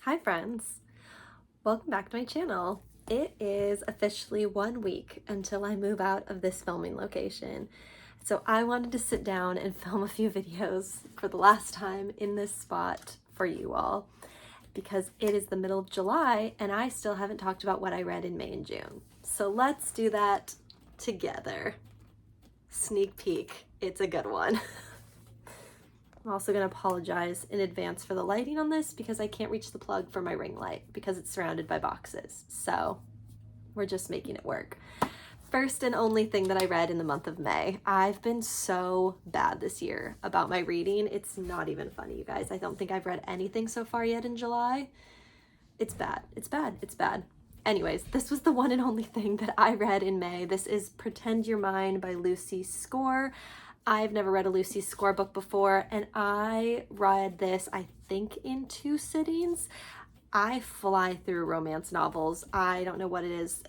Hi friends, welcome back to my channel. It is officially 1 week until I move out of this filming location. So I wanted to sit down and film a few videos for the last time in this spot for you all because it is the middle of July and I still haven't talked about what I read in May and June. So let's do that together. Sneak peek, it's a good one. I'm also going to apologize in advance for the lighting on this because I can't reach the plug for my ring light because it's surrounded by boxes. So we're just making it work. First and only thing that I read in the month of May. I've been so bad this year about my reading. It's not even funny, you guys. I don't think I've read anything so far yet in July. It's bad. It's bad. It's bad. Anyways, this was the one and only thing that I read in May. This is Pretend You're Mine by Lucy Score. I've never read a Lucy Score book before, and I read this, I think, in 2 sittings. I fly through romance novels. I don't know what it is.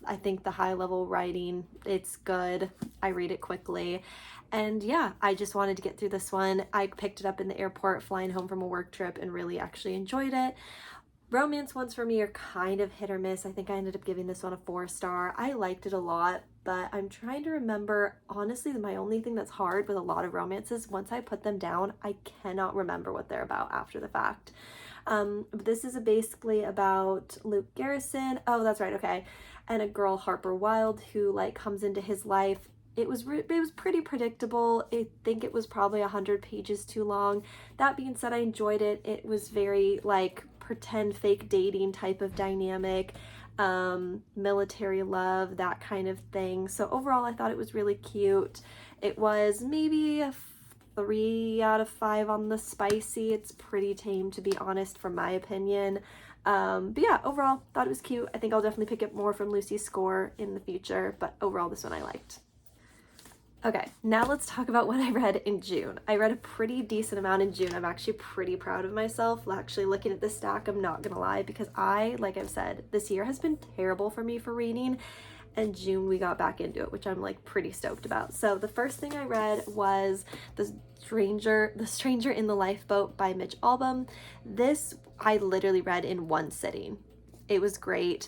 I think the high level writing, it's good. I read it quickly. And yeah, I just wanted to get through this one. I picked it up in the airport flying home from a work trip and really actually enjoyed it. Romance ones for me are kind of hit or miss. I think I ended up giving this one a 4-star. I liked it a lot, but I'm trying to remember, honestly, my only thing that's hard with a lot of romances, once I put them down, I cannot remember what they're about after the fact. This is basically about Luke Garrison. Oh, that's right, okay. And a girl, Harper Wilde, who like comes into his life. It was pretty predictable. I think it was probably 100 pages too long. That being said, I enjoyed it. It was very like pretend fake dating type of dynamic, military love, that kind of thing. So overall, I thought it was really cute. It was maybe a 3 out of 5 on the spicy. It's pretty tame, to be honest, from my opinion. But yeah, overall, thought it was cute. I think I'll definitely pick up more from Lucy's Score in the future, but overall, this one I liked. Okay, now let's talk about what I read in June. I read a pretty decent amount in June. I'm actually pretty proud of myself. Actually, looking at this stack, I'm not gonna lie, because like I've said, this year has been terrible for me for reading, and June we got back into it, which I'm like pretty stoked about. So the first thing I read was The Stranger in the Lifeboat by Mitch Albom. This I literally read in 1 sitting. It was great.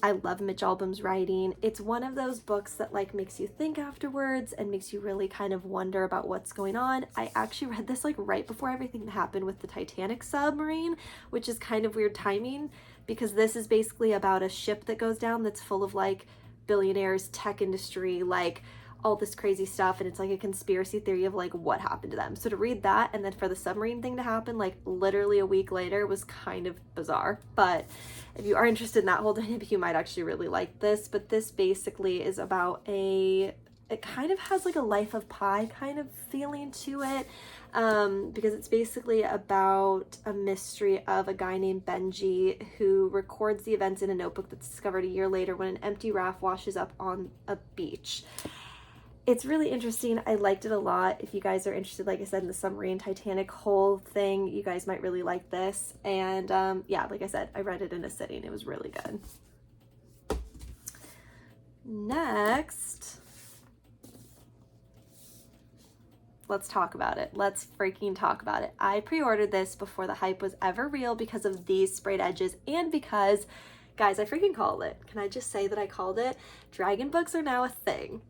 I love Mitch Albom's writing. It's one of those books that like makes you think afterwards and makes you really kind of wonder about what's going on. I actually read this like right before everything that happened with the Titanic submarine, which is kind of weird timing because this is basically about a ship that goes down that's full of like billionaires, tech industry, like all this crazy stuff, and it's like a conspiracy theory of like what happened to them. So to read that and then for the submarine thing to happen like literally a week later was kind of bizarre. But if you are interested in that whole dynamic, you might actually really like this. But this basically is about it kind of has like a Life of Pi kind of feeling to it, because it's basically about a mystery of a guy named Benji who records the events in a notebook that's discovered a year later when an empty raft washes up on a beach. It's really interesting. I liked it a lot. If you guys are interested, like I said, in the submarine Titanic whole thing, you guys might really like this. And yeah, like I said, I read it in a sitting. It was really good. Next, let's talk about it. Let's freaking talk about it. I pre-ordered this before the hype was ever real because of these sprayed edges and because, guys, I freaking called it. Can I just say that I called it? Dragon books are now a thing.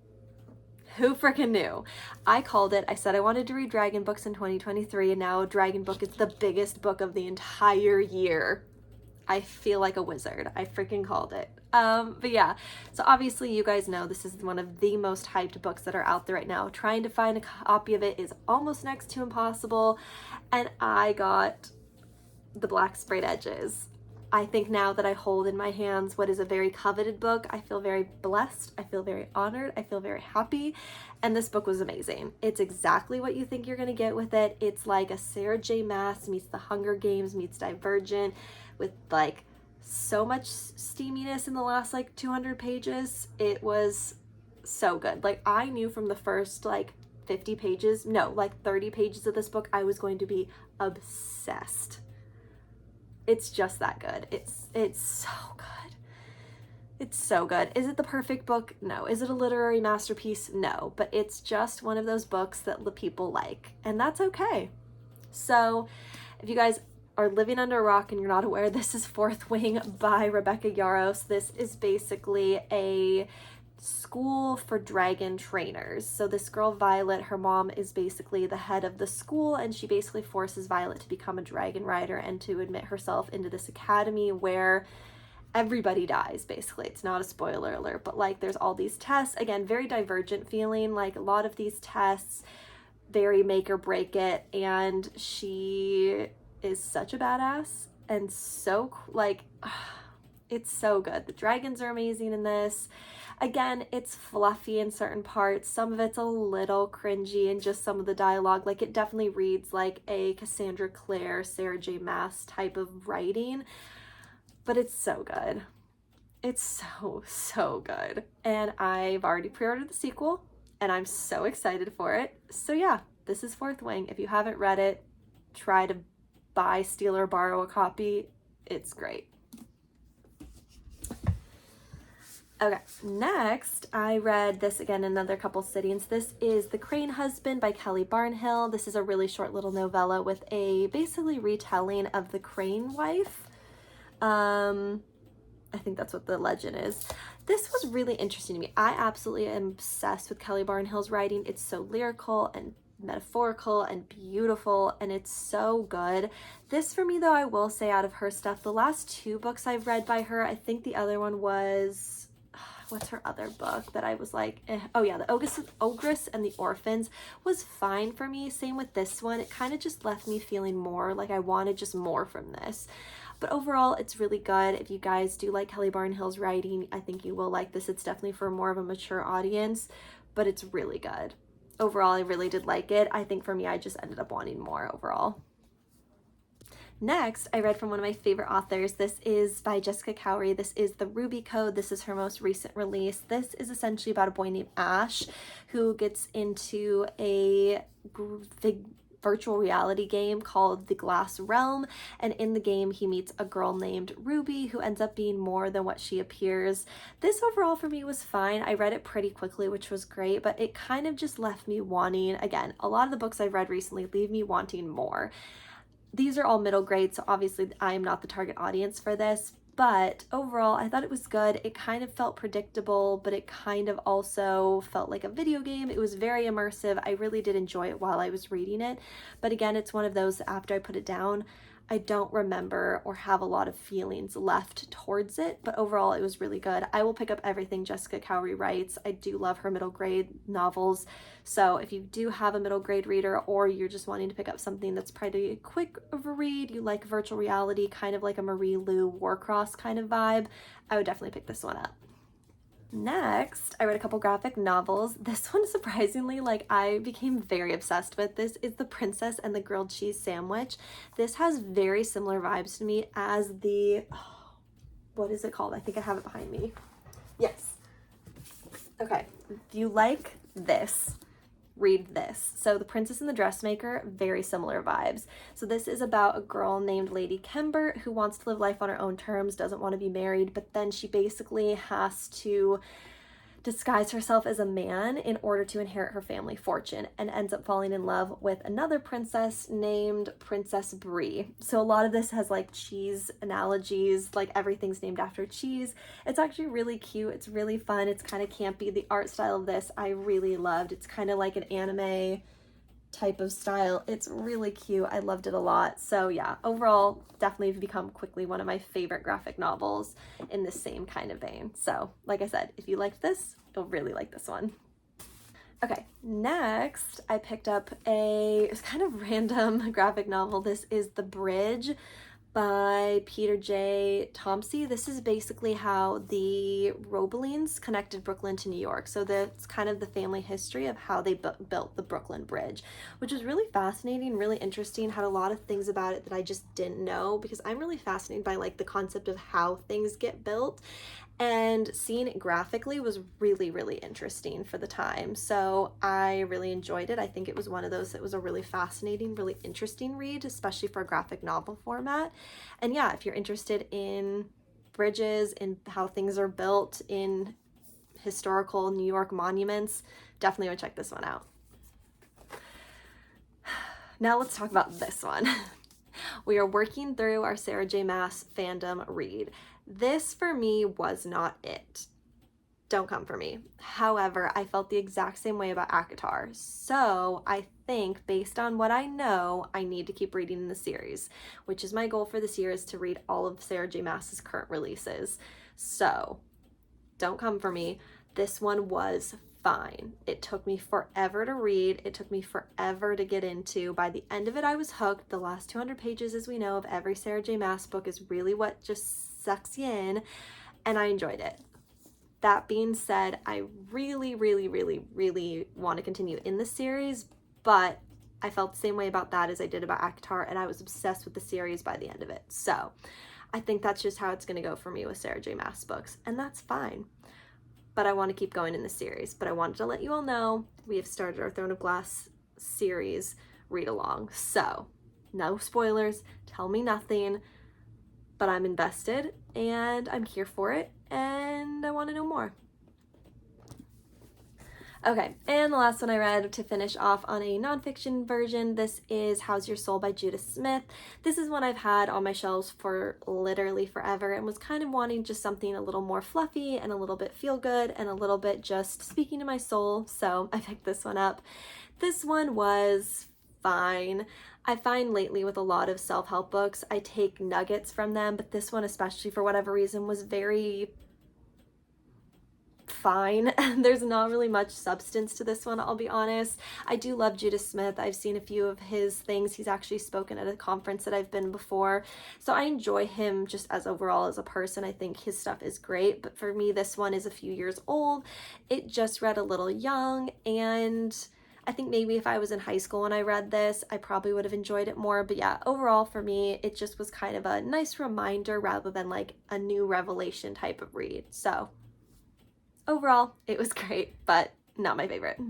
Who freaking knew? I called it. I said I wanted to read dragon books in 2023, and now Dragon Book is the biggest book of the entire year. I feel like a wizard. I freaking called it. But yeah, so obviously you guys know this is one of the most hyped books that are out there right now. Trying to find a copy of it is almost next to impossible, and I got the black sprayed edges. I think now that I hold in my hands what is a very coveted book, I feel very blessed, I feel very honored, I feel very happy, and this book was amazing. It's exactly what you think you're going to get with it. It's like a Sarah J. Maas meets The Hunger Games meets Divergent with like so much steaminess in the last like 200 pages. It was so good. Like I knew from the first like 50 pages, no, like 30 pages of this book, I was going to be obsessed. It's just that good. It's so good. It's so good. Is it the perfect book? No. Is it a literary masterpiece? No. But it's just one of those books that the people like, and that's okay. So if you guys are living under a rock and you're not aware, this is Fourth Wing by Rebecca Yarros. This is basically a school for dragon trainers. So this girl Violet, her mom is basically the head of the school, and she basically forces Violet to become a dragon rider and to admit herself into this academy where everybody dies. Basically, it's not a spoiler alert, but like there's all these tests, again, very divergent feeling, like a lot of these tests very make or break it, and she is such a badass and so like it's so good. The dragons are amazing in this. Again, it's fluffy in certain parts. Some of it's a little cringy and just some of the dialogue. Like it definitely reads like a Cassandra Clare, Sarah J. Maas type of writing, but it's so good. It's so good. And I've already pre-ordered the sequel and I'm so excited for it. So yeah, this is Fourth Wing. If you haven't read it, try to buy, steal, or borrow a copy. It's great. Okay, next I read this again in another couple sittings. This is The Crane Husband by Kelly Barnhill. This is a really short little novella with a basically retelling of the Crane wife. I think that's what the legend is. This was really interesting to me. I absolutely am obsessed with Kelly Barnhill's writing. It's so lyrical and metaphorical and beautiful, and it's so good. This for me though, I will say, out of her stuff, the last two books I've read by her, I think the other one was what's her other book that I was like, eh. Oh yeah, the Ogress and the Orphans was fine for me. Same with this one. It kind of just left me feeling more like I wanted just more from this. But overall, it's really good. If you guys do like Kelly Barnhill's writing, I think you will like this. It's definitely for more of a mature audience, but it's really good. Overall, I really did like it. I think for me, I just ended up wanting more overall. Next, I read from one of my favorite authors. This is by Jessica Cowrie. This is The Ruby Code. This is her most recent release. This is essentially about a boy named Ash who gets into a virtual reality game called The Glass Realm, and in the game he meets a girl named Ruby who ends up being more than what she appears. This overall for me was fine. I read it pretty quickly, which was great, but it kind of just left me wanting, again, a lot of the books I've read recently leave me wanting more. These are all middle grade, so obviously I am not the target audience for this, but overall I thought it was good. It kind of felt predictable, but it kind of also felt like a video game. It was very immersive. I really did enjoy it while I was reading it, but again, it's one of those, after I put it down, I don't remember or have a lot of feelings left towards it, but overall it was really good. I will pick up everything Jessica Cowrie writes. I do love her middle grade novels, so if you do have a middle grade reader, or you're just wanting to pick up something that's pretty quick of a read, you like virtual reality, kind of like a Marie Lu Warcross kind of vibe, I would definitely pick this one up. Next, I read a couple graphic novels. This one, surprisingly, like I became very obsessed with. This is The Princess and the Grilled Cheese Sandwich. This has very similar vibes to me as the, what is it called? I think I have it behind me. Yes. Okay, if you like this, read this. So The Princess and the Dressmaker, very similar vibes. So this is about a girl named Lady Kember who wants to live life on her own terms, doesn't want to be married, but then she basically has to disguise herself as a man in order to inherit her family fortune, and ends up falling in love with another princess named Princess Brie. So a lot of this has like cheese analogies, like everything's named after cheese. It's actually really cute. It's really fun. It's kind of campy. The art style of this I really loved. It's kind of like an anime type of style. It's really cute. I loved it a lot. So yeah, overall, definitely become quickly one of my favorite graphic novels in the same kind of vein. So like I said, if you liked this, you'll really like this one. Okay, next I picked up it's kind of random graphic novel. This is The Bridge by Peter J. Tomsey. This is basically how the Roebelines connected Brooklyn to New York. So that's kind of the family history of how they built the Brooklyn Bridge, which is really fascinating, really interesting. Had a lot of things about it that I just didn't know, because I'm really fascinated by like the concept of how things get built. And seeing it graphically was really, really interesting for the time. So I really enjoyed it. I think it was one of those that was a really fascinating, really interesting read, especially for a graphic novel format. And yeah, if you're interested in bridges and how things are built in historical New York monuments, definitely would check this one out. Now let's talk about this one. We are working through our Sarah J. Maas fandom read. This for me was not it. Don't come for me. However, I felt the exact same way about ACOTAR. So I think based on what I know, I need to keep reading the series, which is my goal for this year, is to read all of Sarah J. Maas's current releases. So don't come for me. This one was fine. It took me forever to read. It took me forever to get into. By the end of it, I was hooked. The last 200 pages, as we know, of every Sarah J. Maas book is really what just sucks you in, and I enjoyed it. That being said, I really, really, really, really want to continue in the series, but I felt the same way about that as I did about ACOTAR, and I was obsessed with the series by the end of it. So I think that's just how it's going to go for me with Sarah J. Maas books, and that's fine. But I want to keep going in the series. But I wanted to let you all know we have started our Throne of Glass series read along. So no spoilers, tell me nothing, but I'm invested and I'm here for it and I want to know more. Okay, and the last one I read to finish off on a nonfiction version, this is How's Your Soul by Judah Smith. This is one I've had on my shelves for literally forever and was kind of wanting just something a little more fluffy and a little bit feel good and a little bit just speaking to my soul, so I picked this one up. This one was fine. I find lately with a lot of self-help books, I take nuggets from them, but this one, especially for whatever reason, was very fine. There's not really much substance to this one, I'll be honest. I do love Judah Smith. I've seen a few of his things. He's actually spoken at a conference that I've been before. So I enjoy him just as overall as a person. I think his stuff is great. But for me, this one is a few years old. It just read a little young, and I think maybe if I was in high school when I read this, I probably would have enjoyed it more. But yeah, overall for me, it just was kind of a nice reminder rather than like a new revelation type of read. So overall, it was great, but not my favorite.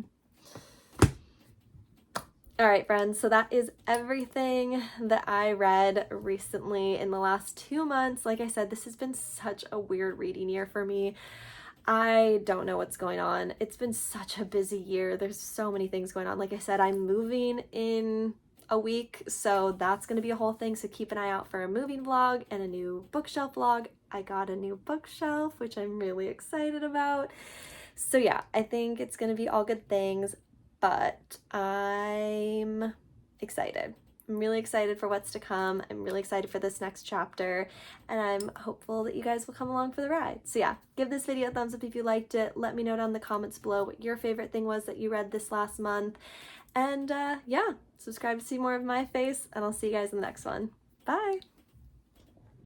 All right, friends, so that is everything that I read recently in the last 2 months. Like I said, this has been such a weird reading year for me. I don't know what's going on. It's been such a busy year. There's so many things going on. Like I said, I'm moving in a week, so that's going to be a whole thing. So keep an eye out for a moving vlog and a new bookshelf vlog. I got a new bookshelf, which I'm really excited about. So yeah, I think it's going to be all good things, but I'm excited. I'm really excited for what's to come. I'm really excited for this next chapter, and I'm hopeful that you guys will come along for the ride. So yeah, give this video a thumbs up if you liked it. Let me know down in the comments below what your favorite thing was that you read this last month. And yeah, subscribe to see more of my face, and I'll see you guys in the next one. Bye!